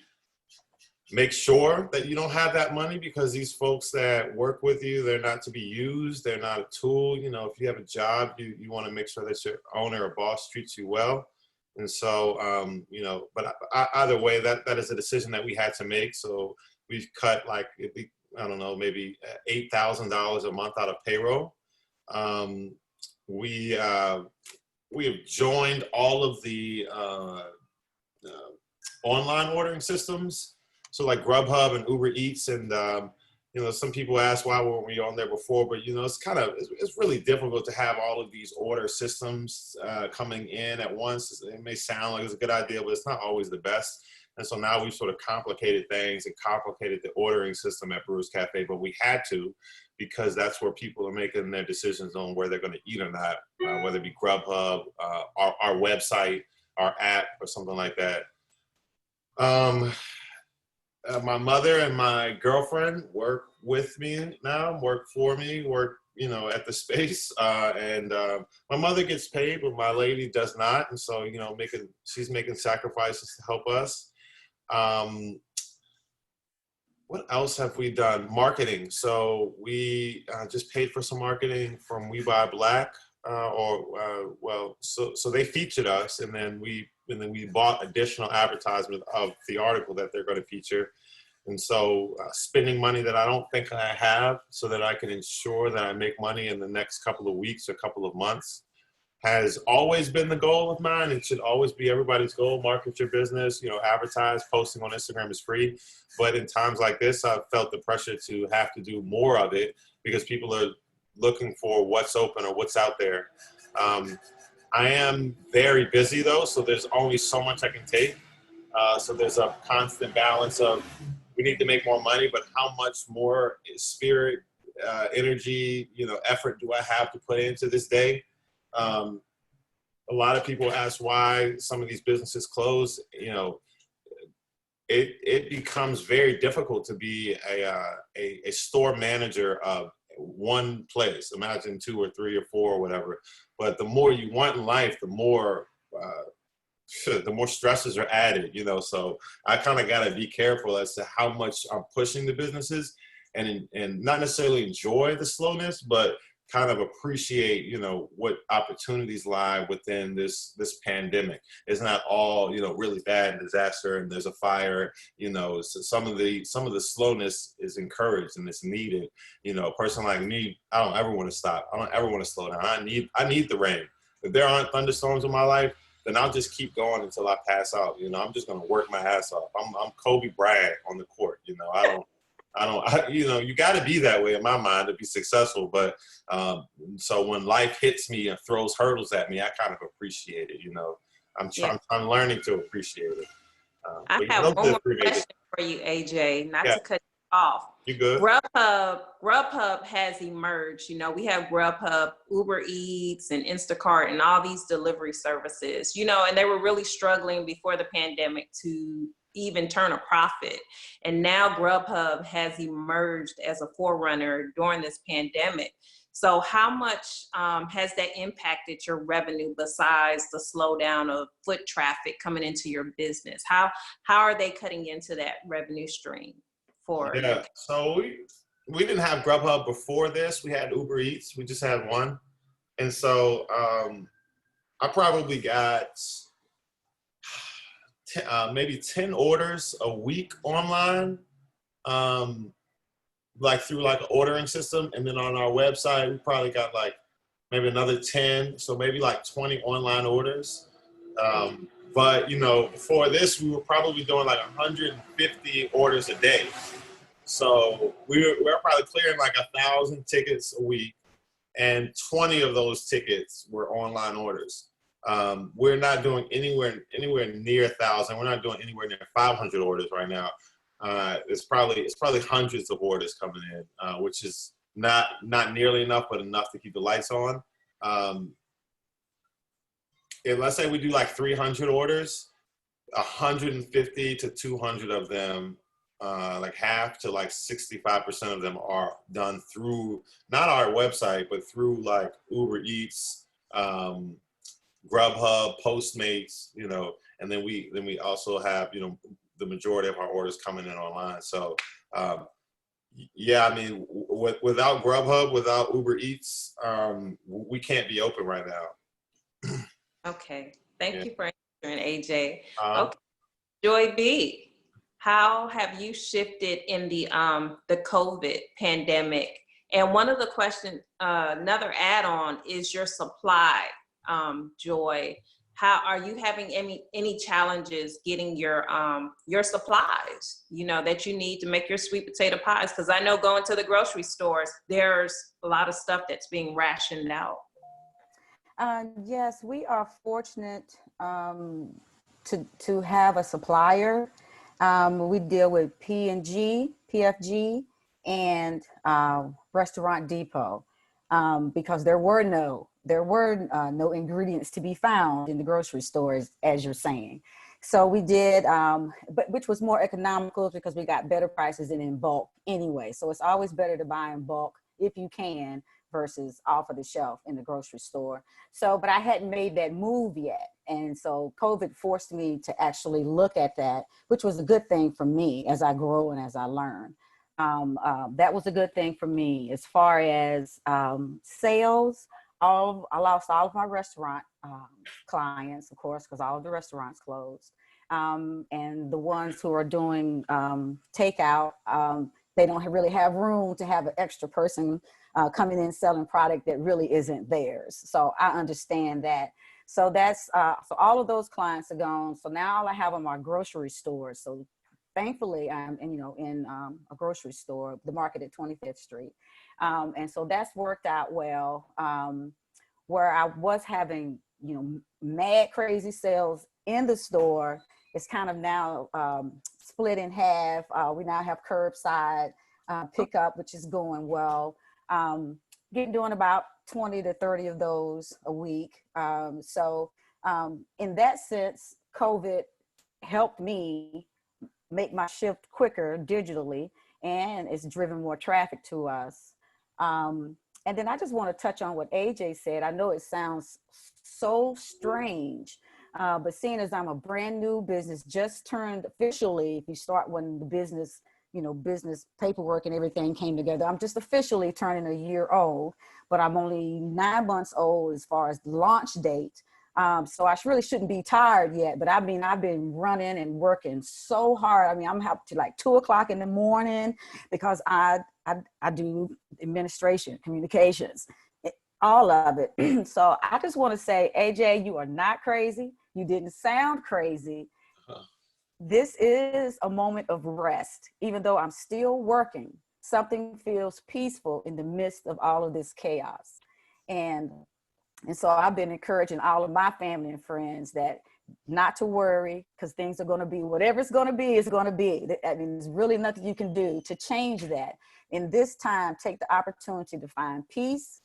make sure that you don't have that money, because these folks that work with you, they're not to be used. They're not a tool. You know, if you have a job, you want to make sure that your owner or boss treats you well. And so, you know, but either way, that is a decision that we had to make. So we've cut like, I don't know, maybe $8,000 a month out of payroll. We have joined all of the online ordering systems. So like Grubhub and Uber Eats, and you know, some people ask why weren't we on there before, but you know, it's really difficult to have all of these order systems coming in at once. It may sound like it's a good idea, but it's not always the best. And so now we've sort of complicated things and complicated the ordering system at Brewers Café, but we had to, because that's where people are making their decisions on where they're going to eat or not, whether it be Grubhub, our website, our app, or something like that. My mother and my girlfriend work with me now, work for me, work, you know, at the space. And my mother gets paid, but my lady does not. And so, you know, she's making sacrifices to help us. What else have we done? Marketing. So we just paid for some marketing from We Buy Black, so they featured us, and then we bought additional advertisement of the article that they're going to feature. And so spending money that I don't think I have, so that I can ensure that I make money in the next couple of weeks or couple of months, has always been the goal of mine. It should always be everybody's goal. Market your business, you know, advertise. Posting on Instagram is free. But in times like this, I've felt the pressure to have to do more of it, because people are looking for what's open or what's out there. I am very busy though, so there's only so much I can take. So there's a constant balance of, we need to make more money, but how much more spirit, energy, you know, effort do I have to put into this day? A lot of people ask why some of these businesses close. You know, it becomes very difficult to be a store manager of one place. Imagine 2 or 3 or 4 or whatever. But the more you want in life, the more stresses are added, you know. So I kind of got to be careful as to how much I'm pushing the businesses, and not necessarily enjoy the slowness, but kind of appreciate, you know, what opportunities lie within this pandemic. It's not all, you know, really bad and disaster and there's a fire, you know. So some of the slowness is encouraged and it's needed. You know, a person like me, I don't ever want to stop. I don't ever want to slow down. I need the rain. If there aren't thunderstorms in my life, then I'll just keep going until I pass out. You know, I'm just going to work my ass off. I'm Kobe Bryant on the court. You know, you know, you got to be that way in my mind to be successful. But so when life hits me and throws hurdles at me, I kind of appreciate it. You know, I'm learning to appreciate it. I have one more question for you, AJ, not to cut you off. You good? Grubhub has emerged. You know, we have Grubhub, Uber Eats, and Instacart, and all these delivery services, you know, and they were really struggling before the pandemic to even turn a profit. And now Grubhub has emerged as a forerunner during this pandemic. So how much has that impacted your revenue besides the slowdown of foot traffic coming into your business? How are they cutting into that revenue stream for you? So we didn't have Grubhub before this. We had Uber Eats. We just had one. And so I probably got maybe 10 orders a week online, like through like an ordering system. And then on our website, we probably got like maybe another 10. So maybe like 20 online orders. But, you know, before this, we were probably doing like 150 orders a day. So we're probably clearing like 1,000 tickets a week, and 20 of those tickets were online orders. We're not doing anywhere near 1,000. We're not doing anywhere near 500 orders right now. It's probably hundreds of orders coming in, which is not nearly enough, but enough to keep the lights on. And let's say we do like 300 orders, 150 to 200 of them, like half to like 65% of them are done through not our website, but through like Uber Eats, Grubhub, Postmates, you know, and then we also have, you know, the majority of our orders coming in online. So yeah, I mean, without Grubhub, without Uber Eats, we can't be open right now. Okay, thank Yeah. you for answering, AJ. Um, Okay, Joy B, how have you shifted in the COVID pandemic? And one of the questions, another add-on is your supply, Joy. How are you having any challenges getting your supplies, you know, that you need to make your sweet potato pies? Because I know going to the grocery stores, there's a lot of stuff that's being rationed out. Yes, we are fortunate to have a supplier. We deal with P&G, PFG, and Restaurant Depot because there were no ingredients to be found in the grocery stores, as you're saying. So we did, but which was more economical because we got better prices and in bulk anyway. So it's always better to buy in bulk if you can versus off of the shelf in the grocery store. So, but I hadn't made that move yet. And so COVID forced me to actually look at that, which was a good thing for me as I grow and as I learn. That was a good thing for me. As far as sales, I lost all of my restaurant clients, of course, because all of the restaurants closed. And the ones who are doing takeout, they don't really have room to have an extra person coming in selling product that really isn't theirs. So I understand that. So that's so all of those clients are gone. So now all I have are my grocery stores. So thankfully I'm in a grocery store, the Market at 25th Street. And so that's worked out well. Where I was having, mad crazy sales in the store, it's kind of now split in half. We now have curbside pickup, which is going well. Doing about 20 to 30 of those a week. So in that sense, COVID helped me make my shift quicker digitally, and it's driven more traffic to us. And then I just want to touch on what AJ said. I know it sounds so strange, but seeing as I'm a brand new business, just turned officially, if you start when the business, business paperwork and everything came together, I'm just officially turning a year old, but I'm only 9 months old as far as the launch date. So I really shouldn't be tired yet, but I've been running and working so hard. I'm up to like 2:00 in the morning because I do administration, communications, all of it. So I just want to say, AJ, you are not crazy. You didn't sound crazy. This is a moment of rest. Even though I'm still working, something feels peaceful in the midst of all of this chaos. And so I've been encouraging all of my family and friends that not to worry, because things are going to be, whatever it's going to be, it's going to be. There's really nothing you can do to change that. In this time, take the opportunity to find peace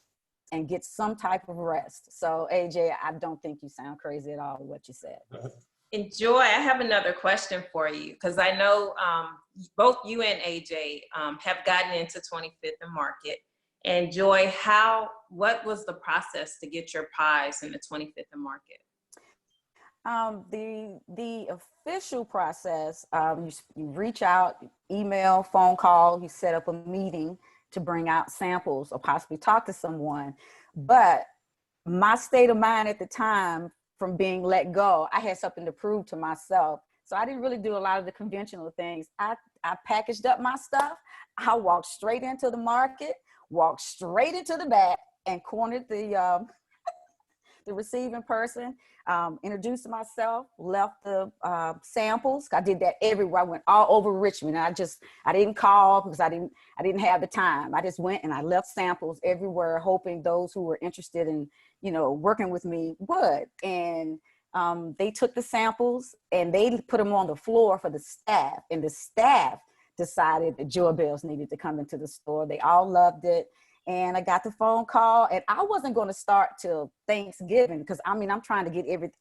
and get some type of rest. So AJ, I don't think you sound crazy at all with what you said. And Joy, I have another question for you, because I know both you and AJ have gotten into 25th and Market. And Joy, what was the process to get your pies in the 25th and Market? The official process, you reach out, email, phone call, you set up a meeting to bring out samples or possibly talk to someone. But my state of mind at the time, from being let go, I had something to prove to myself. So I didn't really do a lot of the conventional things. I packaged up my stuff. I walked straight into the market, walked straight into the back and cornered the receiving person, introduced myself, left the samples. I did that everywhere. I went all over Richmond. I didn't call because I didn't have the time. I just went and I left samples everywhere, hoping those who were interested in, working with me would. And they took the samples and they put them on the floor for the staff, and the staff decided that Joybells needed to come into the store. They all loved it. And I got the phone call, and I wasn't going to start till Thanksgiving because I'm trying to get everything.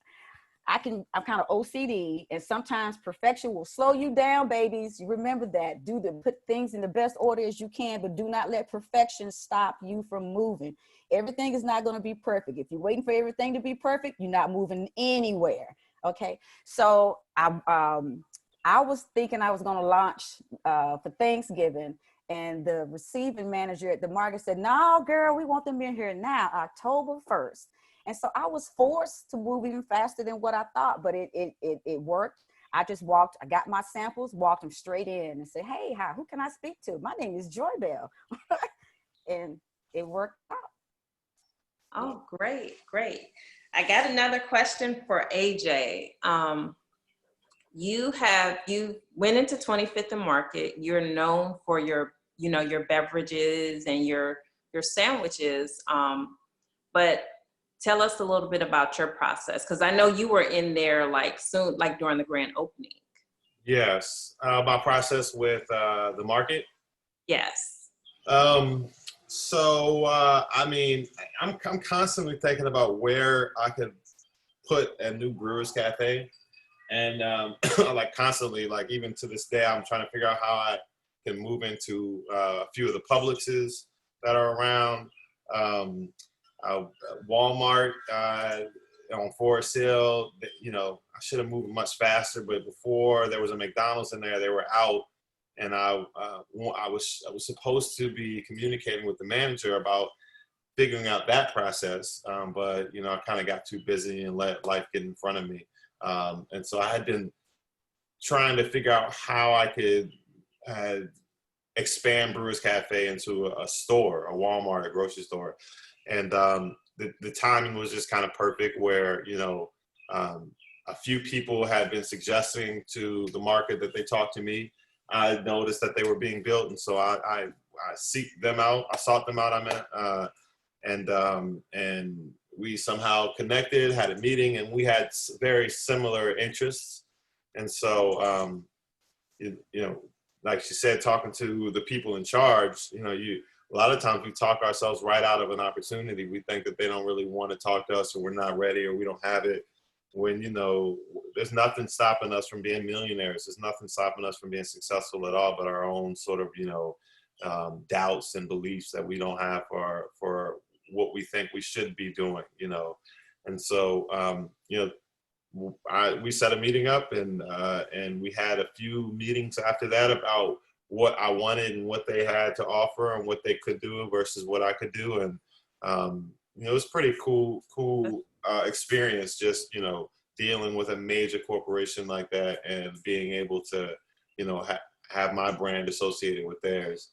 I'm kind of OCD, and sometimes perfection will slow you down, babies. You remember that. Put things in the best order as you can, but do not let perfection stop you from moving. Everything is not going to be perfect. If you're waiting for everything to be perfect, you're not moving anywhere. Okay. So I was thinking I was going to launch for Thanksgiving, and the receiving manager at the market said, "No, girl, we want them in here now, October 1st." And so I was forced to move even faster than what I thought, but it worked. I got my samples, walked them straight in and said, "Hey, who can I speak to? My name is Joybell." And it worked out. Oh, great, great. I got another question for AJ. You went into 25th and Market. You're known for your beverages and your sandwiches. But tell us a little bit about your process, because I know you were in there soon, during the grand opening. Yes, my process with the market. Yes. So I mean, I'm constantly thinking about where I could put a new Brewers Cafe, and constantly, even to this day, I'm trying to figure out how I can move into a few of the Publixes that are around. Walmart on Forest Hill, I should have moved much faster, but before there was a McDonald's in there, they were out, and I was supposed to be communicating with the manager about figuring out that process, but I kind of got too busy and let life get in front of me, and so I had been trying to figure out how I could expand Brewers Cafe into a store, a Walmart, a grocery store. And the timing was just kind of perfect, where a few people had been suggesting to the market that they talk to me. I noticed that they were being built, and so I sought them out. And we somehow connected, had a meeting, and we had very similar interests. And so like she said, talking to the people in charge, a lot of times we talk ourselves right out of an opportunity. We think that they don't really want to talk to us, or we're not ready, or we don't have it. When, there's nothing stopping us from being millionaires. There's nothing stopping us from being successful at all, but our own sort of, doubts and beliefs that we don't have for what we think we should be doing, And so, we set a meeting up, and we had a few meetings after that about what I wanted and what they had to offer and what they could do versus what I could do. And, it was pretty cool experience, just, dealing with a major corporation like that and being able to, have my brand associated with theirs.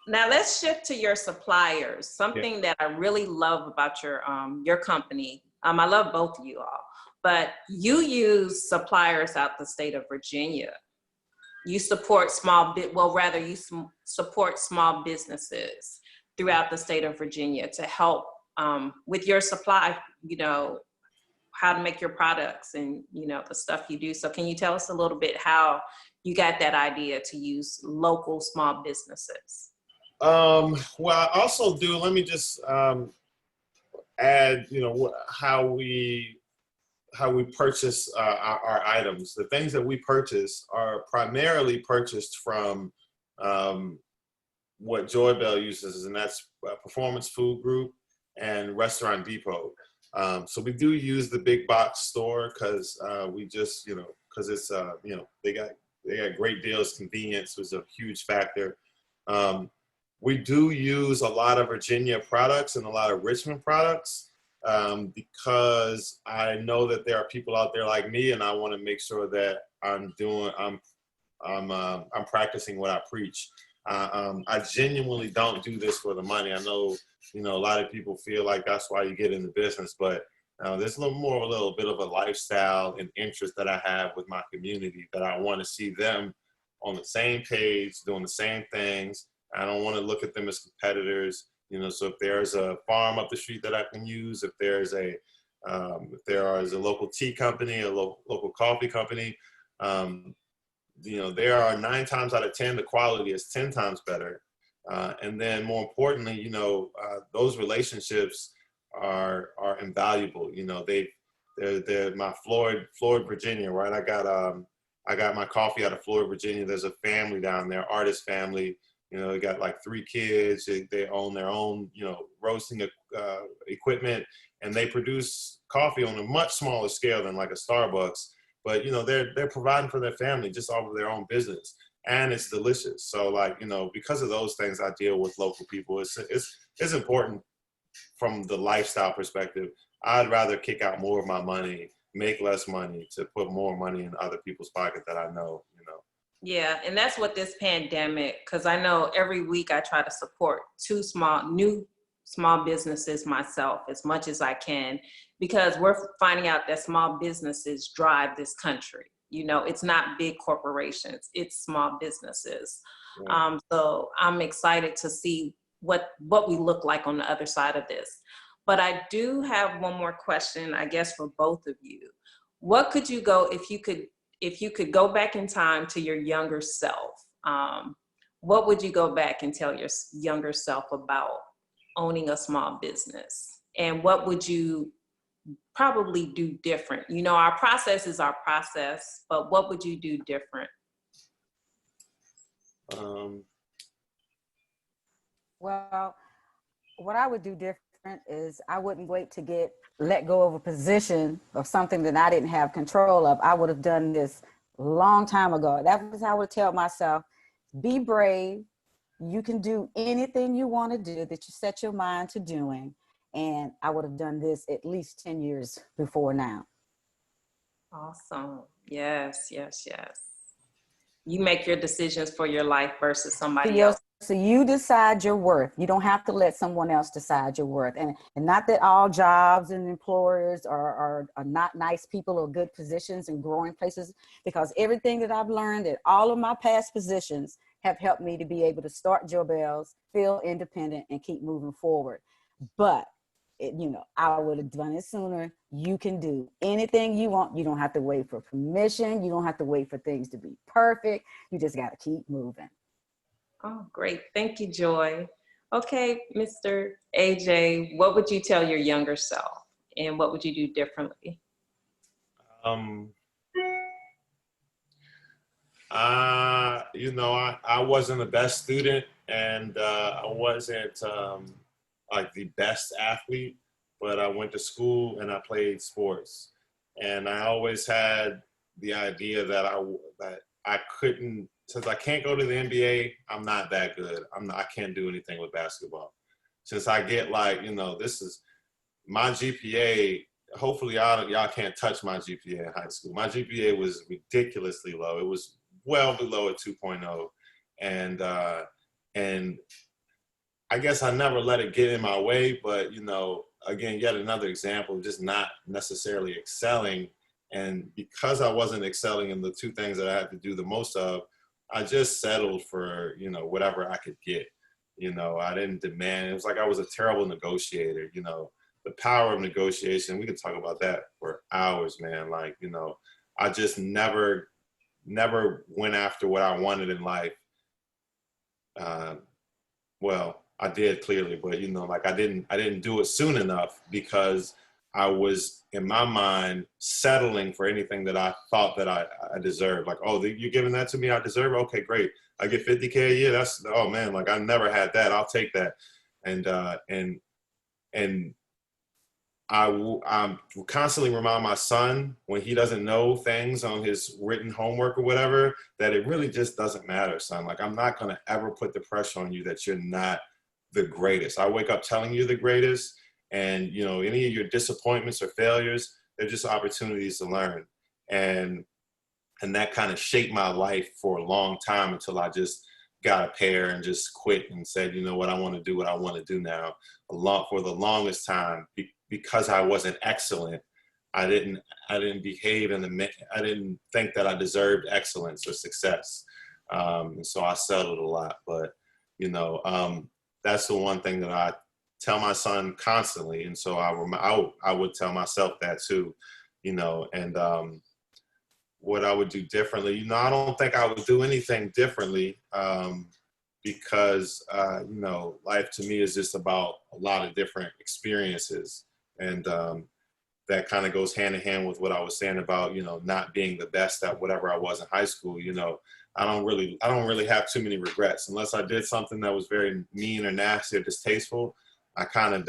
Now let's shift to your suppliers. Something that I really love about your company. I love both of you all, but you use suppliers out the state of Virginia. You support support small businesses throughout the state of Virginia to help with your supply, how to make your products and, the stuff you do. So can you tell us a little bit how you got that idea to use local small businesses? Well, I also do, let me just add, how we purchase our items. The things that we purchase are primarily purchased from what Joybell uses, and that's Performance Food Group and Restaurant Depot. So we do use the big box store because we just, because it's, they got great deals. Convenience was a huge factor. We do use a lot of Virginia products and a lot of Richmond products because I know that there are people out there like me, and I want to make sure that I'm practicing what I preach. I genuinely don't do this for the money. I know, a lot of people feel like that's why you get in the business, but there's a little bit of a lifestyle and interest that I have with my community, that I want to see them on the same page, doing the same things. I don't want to look at them as competitors, so if there's a farm up the street that I can use, if there is a local tea company, a local coffee company, there are 9 times out of 10, the quality is 10 times better. And then more importantly, those relationships are invaluable. They've they're my Floyd, Virginia, right? I got my coffee out of Floyd, Virginia. There's a family down there, artist family. You know, they got like 3 kids. They own their own, you know, roasting equipment, and they produce coffee on a much smaller scale than like a Starbucks. But you know, they're providing for their family just off of their own business, and it's delicious. So like, you know, because of those things, I deal with local people. It's important from the lifestyle perspective. I'd rather kick out more of my money, make less money, to put more money in other people's pocket that I know, you know. Yeah, and that's what this pandemic, because I know every week I try to support 2 new small businesses myself as much as I can, because we're finding out that small businesses drive this country. You know, it's not big corporations, it's small businesses. Yeah. So I'm excited to see what we look like on the other side of this. But I do have one more question, I guess, for both of you. What could you go, if you could go back in time to your younger self, what would you go back and tell your younger self about owning a small business? And what would you probably do different? You know, our process is our process, but what would you do different? Well, what I would do different is I wouldn't wait to get let go of a position of something that I didn't have control of. I would have done this a long time ago. That was how I would tell myself, be brave. You can do anything you want to do that you set your mind to doing. And I would have done this at least 10 years before now. Awesome. Yes, yes, yes. You make your decisions for your life versus somebody else. So you decide your worth. You don't have to let someone else decide your worth. And not that all jobs and employers are not nice people or good positions and growing places, because everything that I've learned at all of my past positions have helped me to be able to start Joybells, feel independent, and keep moving forward. But you know, I would have done it sooner. You can do anything you want. You don't have to wait for permission. You don't have to wait for things to be perfect. You just got to keep moving. Oh, great. Thank you, Joy. Okay, Mr. AJ, what would you tell your younger self, and what would you do differently? You know, I wasn't the best student, and I wasn't like the best athlete, but I went to school and I played sports, and I always had the idea that I couldn't, since I can't go to the NBA, I'm not that good. I can't do anything with basketball. Since I get like, you know, this is my GPA. Hopefully y'all can't touch my GPA in high school. My GPA was ridiculously low. It was well below a 2.0, and I guess I never let it get in my way. But you know, again, yet another example of just not necessarily excelling. And because I wasn't excelling in the 2 things that I had to do the most of, I just settled for, you know, whatever I could get. You know, I didn't demand. It was like I was a terrible negotiator. You know, the power of negotiation. We could talk about that for hours, man. Like, you know, I just never went after what I wanted in life. Well, I did clearly, but you know, like I didn't do it soon enough, because I was in my mind settling for anything that I thought that I deserved. Like, oh, you're giving that to me, I deserve it. Okay, great. I get 50K a year. That's, oh man, like I never had that. I'll take that. And I'm constantly remind my son, when he doesn't know things on his written homework or whatever, that it really just doesn't matter, son. Like, I'm not going to ever put the pressure on you that you're not the greatest. I wake up telling you the greatest, and, you know, any of your disappointments or failures, they're just opportunities to learn. And that kind of shaped my life for a long time, until I just got a pair and just quit and said, you know what, I want to do what I want to do now. For the longest time, because I wasn't excellent, I didn't behave I didn't think that I deserved excellence or success. And so I settled a lot. But, you know, that's the one thing that I tell my son constantly. And so I would tell myself that too, you know. And what I would do differently, you know, I don't think I would do anything differently, because, you know, life to me is just about a lot of different experiences. And that kind of goes hand in hand with what I was saying about, you know, not being the best at whatever I was in high school. You know, I don't really have too many regrets unless I did something that was very mean or nasty or distasteful. I want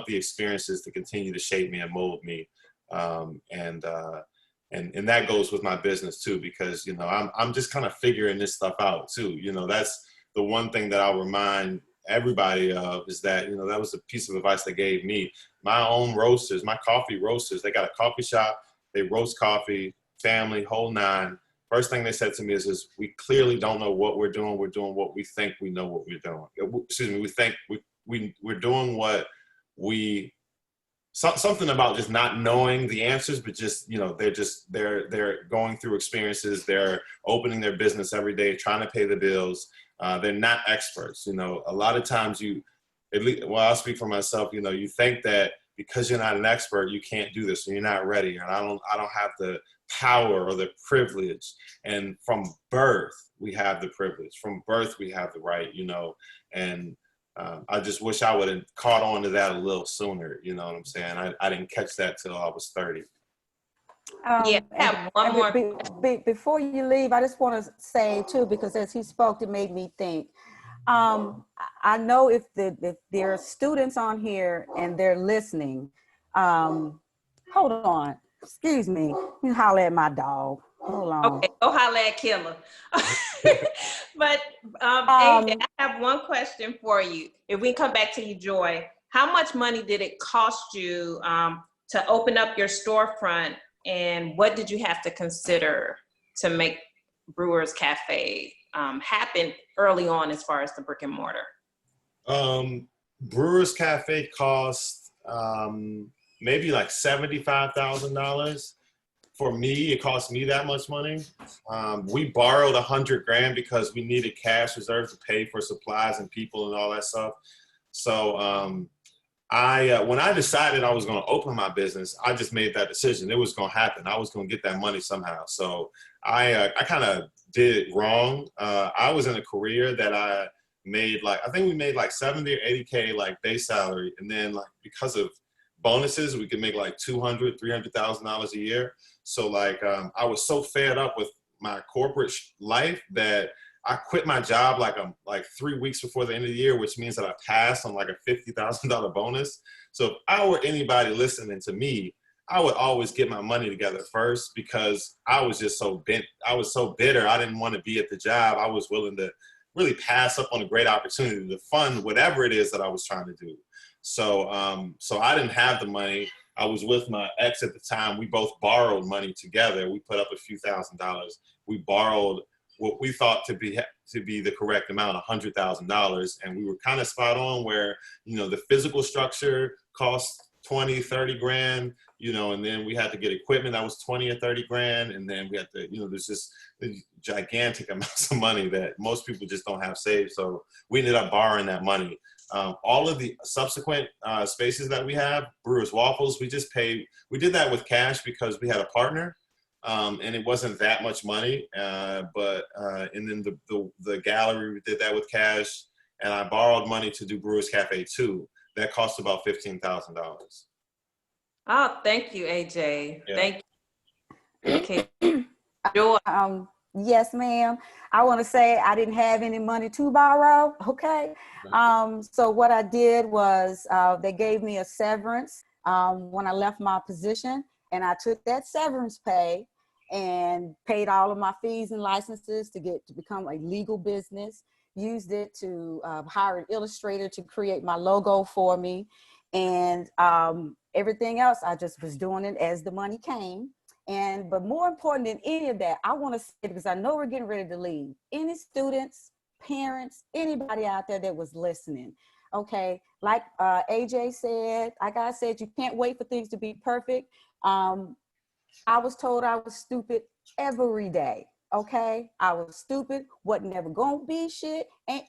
the experiences to continue to shape me and mold me. And that goes with my business too, because, you know, I'm just kind of figuring this stuff out too. You know, that's the one thing that I'll remind everybody of, is that, you know, that was a piece of advice they gave me. My own roasters, my coffee roasters, they got a coffee shop, they roast coffee, family, whole nine. First thing they said to me is we clearly don't know what we're doing. We're doing what we think we know what we're doing. Excuse me, we think we're doing what we, something about just not knowing the answers, but just, you know, they're going through experiences. They're opening their business every day, trying to pay the bills. They're not experts. You know, a lot of times I'll speak for myself, you know, you think that because you're not an expert, you can't do this, or you're not ready, and I don't have the power or the privilege. And from birth, we have the privilege. From birth, we have the right, you know, and I just wish I would have caught on to that a little sooner. You know what I'm saying? I didn't catch that till I was 30. Yeah, I have one more. Before you leave, I just want to say too, because as he spoke, it made me think. I know if there are students on here and they're listening, hold on, excuse me, you holler at my dog. Hold on. Okay, go holler at Killer. But AJ, I have one question for you. If we come back to you, Joy, how much money did it cost you to open up your storefront, and what did you have to consider to make Brewers Café happen early on as far as the brick and mortar? Brewers Café cost maybe like $75,000. For me, it cost me that much money. We borrowed $100,000 because we needed cash reserves to pay for supplies and people and all that stuff. So when I decided I was going to open my business, I just made that decision. It was going to happen. I was going to get that money somehow. So I kind of did it wrong. I was in a career that I made I think we made like 70 or 80K like base salary. And then like because of bonuses, we could make like $200,000, $300,000 a year. So I was so fed up with my corporate life that I quit my job like 3 weeks before the end of the year, which means that I passed on like a $50,000 bonus. So if I were anybody listening to me, I would always get my money together first, because I was just so bent. I was so bitter. I didn't want to be at the job. I was willing to really pass up on a great opportunity to fund whatever it is that I was trying to do. So I didn't have the money. I was with my ex at the time. We both borrowed money together. We put up a few $1,000s. We borrowed what we thought to be the correct amount, $100,000. And we were kind of spot on where, you know, the physical structure cost 20, 30 grand, you know, and then we had to get equipment that was 20 or 30 grand. And then we had to, you know, there's just gigantic amounts of money that most people just don't have saved. So we ended up borrowing that money. All of the subsequent spaces that we have, Brewers Waffles, we did that with cash because we had a partner, and it wasn't that much money. And then the gallery, we did that with cash, and I borrowed money to do Brewers Cafe too. That cost about $15,000. Oh, thank you, AJ. Yeah. Thank you. Okay. Joy. Yes, ma'am. I want to say I didn't have any money to borrow. Okay. So what I did was they gave me a severance when I left my position, and I took that severance pay and paid all of my fees and licenses to become a legal business. Used it to hire an illustrator to create my logo for me, and everything else I just was doing it as the money came. But more important than any of that, I want to say, because I know we're getting ready to leave, any students, parents, anybody out there that was listening, okay, like AJ said, like I said, you can't wait for things to be perfect. I was told I was stupid every day, okay? I was stupid, wasn't never gonna be shit, ain't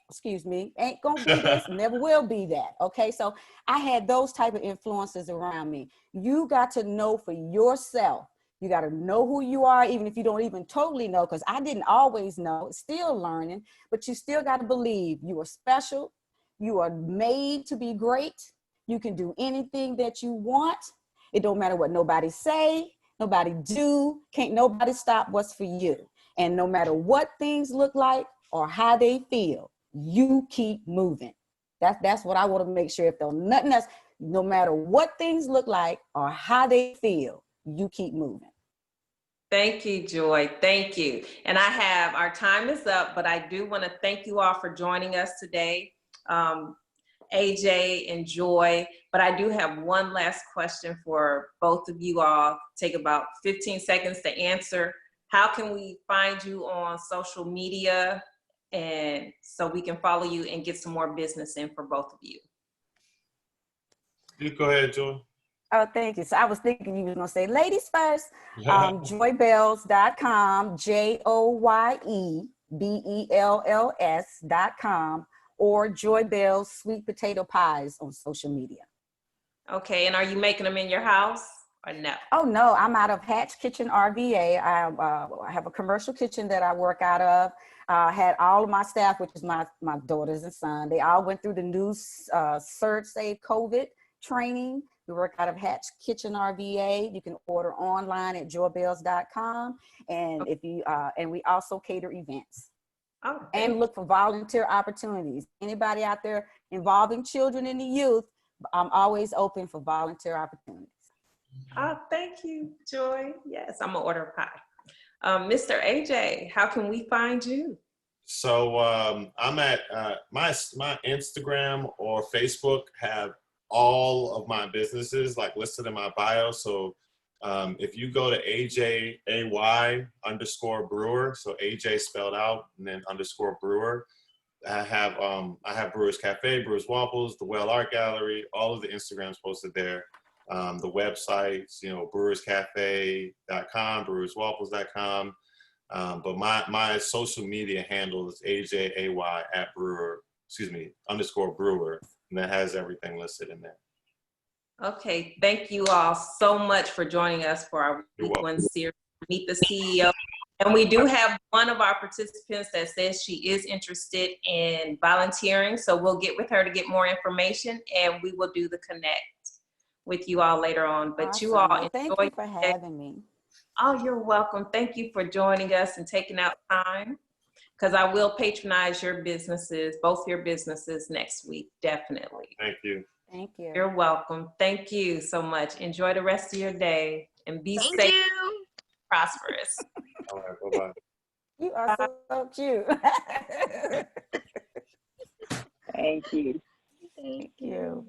gonna be this, never will be that, okay? So I had those type of influences around me. You got to know for yourself. You got to know who you are, even if you don't even totally know, because I didn't always know, still learning, but you still got to believe you are special. You are made to be great. You can do anything that you want. It don't matter what nobody say, nobody do, can't nobody stop what's for you. And no matter what things look like or how they feel, you keep moving. That's what I want to make sure. If there's nothing else, no matter what things look like or how they feel, you keep moving. Thank you, Joy. Thank you. And our time is up, but I do want to thank you all for joining us today, AJ and Joy. But I do have one last question for both of you all. Take about 15 seconds to answer. How can we find you on social media, and so we can follow you and get some more business in for both of you? You go ahead, Joy. Oh, thank you. So I was thinking you were going to say ladies first. Joybells.com, JOYEBELLS.com, or Joybells Sweet Potato Pies on social media. Okay, and are you making them in your house or no? Oh, no, I'm out of Hatch Kitchen RVA. I have a commercial kitchen that I work out of. I had all of my staff, which is my daughters and son. They all went through the new Surge Save COVID training. We work out of Hatch Kitchen RVA. You can order online at joybells.com. And if you and we also cater events. Oh, and look for volunteer opportunities. Anybody out there involving children and the youth, I'm always open for volunteer opportunities. Oh, thank you, Joy. Yes, I'm gonna order a pie. Mr. AJ, how can we find you? So I'm at my Instagram or Facebook have all of my businesses like listed in my bio. So if you go to AJAY_Brewer, so AJ spelled out and then _Brewer, I have Brewers Café, Brewers Waffles, the Well Art Gallery, all of the Instagrams posted there. The websites, brewerscafe.com, brewerswaffles.com. But my social media handle is AJAY _Brewer, and that has everything listed in there. Okay, thank you all so much for joining us for our week one series, Meet the CEO. And we do have one of our participants that says she is interested in volunteering. So we'll get with her to get more information, and we will do the connect with you all later on. But awesome. You all well, thank you for having me. Oh, you're welcome. Thank you for joining us and taking out time, because I will patronize your businesses, both your businesses next week, definitely. Thank you. Thank you. You're welcome. Thank you so much. Enjoy the rest of your day and be safe, prosperous. All right, bye-bye. You are so cute. Thank you. Thank you.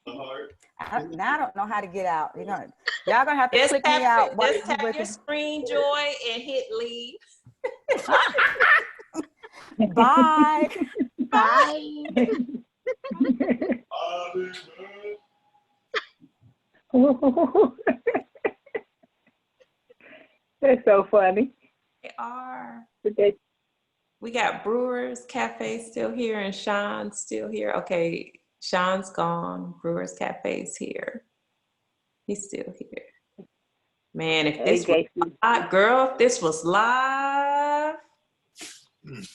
Now I don't know how to get out. Y'all gonna have to Just click me out. Just tap your screen, Joy, and hit leave. Bye. Bye. That's so funny. They are. Okay. We got Brewers Café still here and Sean's still here. Okay, Sean's gone. Brewers Café's here. He's still here. Man, if this was live, girl, if this was live. Am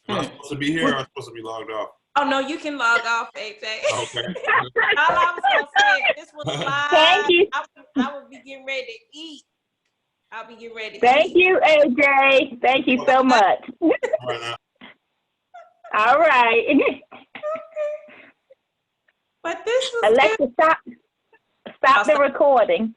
I supposed to be here or am I supposed to be logged off? Oh, no, you can log off, AJ. Okay. All I was going to say, if this was live, Thank you. I would be getting ready to eat. I'll be getting ready to eat. Thank you, AJ. Thank you so much. All right. But this was Alexa, stop the recording.